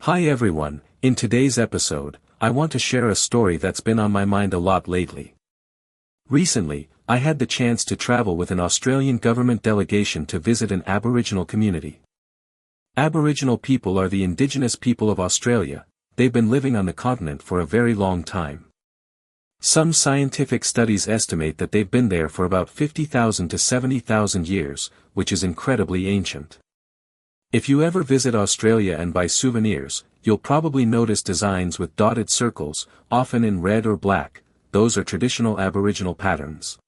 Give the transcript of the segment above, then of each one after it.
Hi everyone, in today's episode, I want to share a story that's been on my mind a lot lately. Recently, I had the chance to travel with an Australian government delegation to visit an Aboriginal community. Aboriginal people are the indigenous people of Australia. They've been living on the continent for a very long time. Some scientific studies estimate that they've been there for about 50,000 to 70,000 years, which is incredibly ancient. If you ever visit Australia and buy souvenirs, you'll probably notice designs with dotted circles, often in red or black. Those are traditional Aboriginal patterns.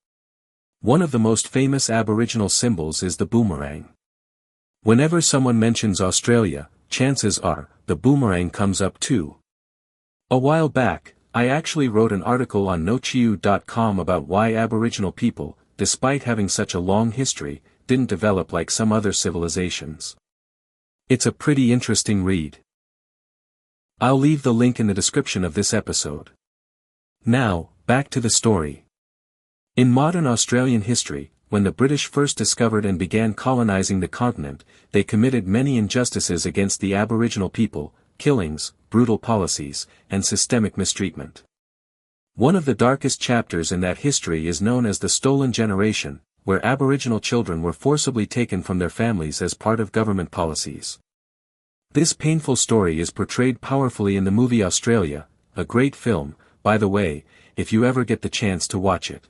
One of the most famous Aboriginal symbols is the boomerang. Whenever someone mentions Australia, chances are, the boomerang comes up too. A while back, I actually wrote an article on nochiu.com about why Aboriginal people, despite having such a long history, didn't develop like some other civilizations. It's a pretty interesting read. I'll leave the link in the description of this episode. Now, back to the story. In modern Australian history, when the British first discovered and began colonizing the continent, they committed many injustices against the Aboriginal people, killings, brutal policies, and systemic mistreatment. One of the darkest chapters in that history is known as the Stolen Generation, where Aboriginal children were forcibly taken from their families as part of government policies. This painful story is portrayed powerfully in the movie Australia, a great film, by the way, if you ever get the chance to watch it.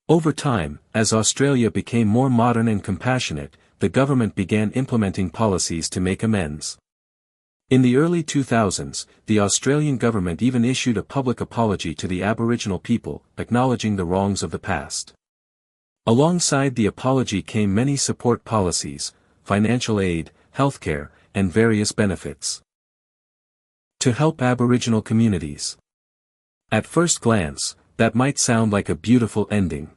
Over time, as Australia became more modern and compassionate, the government began implementing policies to make amends. In the early 2000s, the Australian government even issued a public apology to the Aboriginal people, acknowledging the wrongs of the past. Alongside the apology came many support policies, financial aid, healthcare, and various benefits to help Aboriginal communities. At first glance, that might sound like a beautiful ending.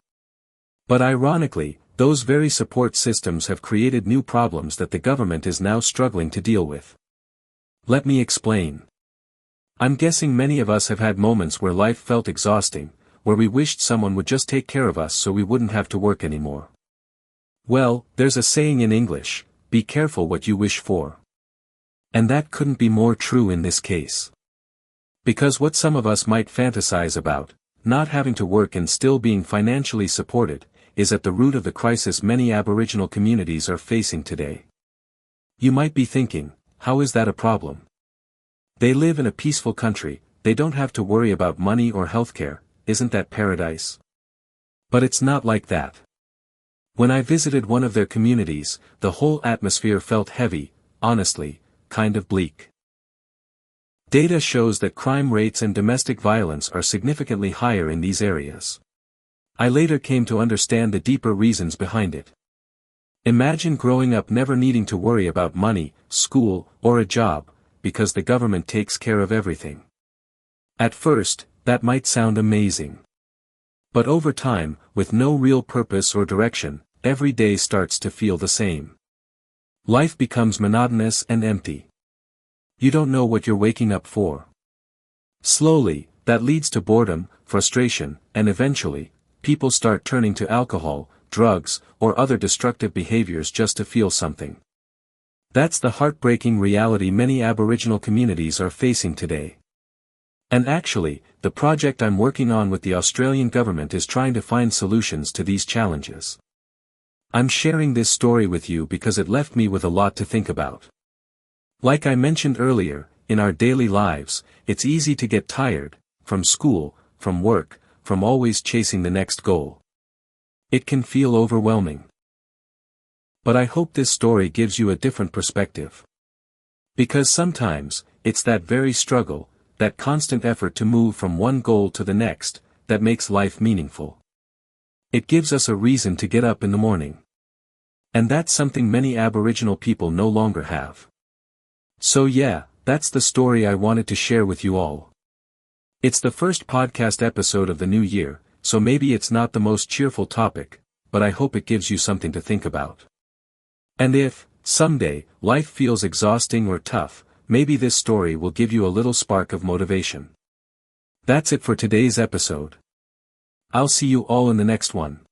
But ironically, those very support systems have created new problems that the government is now struggling to deal with. Let me explain. I'm guessing many of us have had moments where life felt exhausting, where we wished someone would just take care of us so we wouldn't have to work anymore. Well, there's a saying in English, be careful what you wish for. And that couldn't be more true in this case. Because what some of us might fantasize about, not having to work and still being financially supported, is at the root of the crisis many Aboriginal communities are facing today. You might be thinking, how is that a problem? They live in a peaceful country, they don't have to worry about money or healthcare. Isn't that paradise? But it's not like that. When I visited one of their communities, the whole atmosphere felt heavy, honestly, kind of bleak. Data shows that crime rates and domestic violence are significantly higher in these areas. I later came to understand the deeper reasons behind it. Imagine growing up never needing to worry about money, school, or a job, because the government takes care of everything. At first, that might sound amazing. But over time, with no real purpose or direction, every day starts to feel the same. Life becomes monotonous and empty. You don't know what you're waking up for. Slowly, that leads to boredom, frustration, and eventually, people start turning to alcohol, drugs, or other destructive behaviors just to feel something. That's the heartbreaking reality many Aboriginal communities are facing today. And actually, the project I'm working on with the Australian government is trying to find solutions to these challenges. I'm sharing this story with you because it left me with a lot to think about. Like I mentioned earlier, in our daily lives, it's easy to get tired, from school, from work, from always chasing the next goal. It can feel overwhelming. But I hope this story gives you a different perspective. Because sometimes, it's that very struggle, that constant effort to move from one goal to the next, that makes life meaningful. It gives us a reason to get up in the morning. And that's something many Aboriginal people no longer have. So yeah, that's the story I wanted to share with you all. It's the first podcast episode of the new year, so maybe it's not the most cheerful topic, but I hope it gives you something to think about. And if, someday, life feels exhausting or tough, maybe this story will give you a little spark of motivation. That's it for today's episode. I'll see you all in the next one.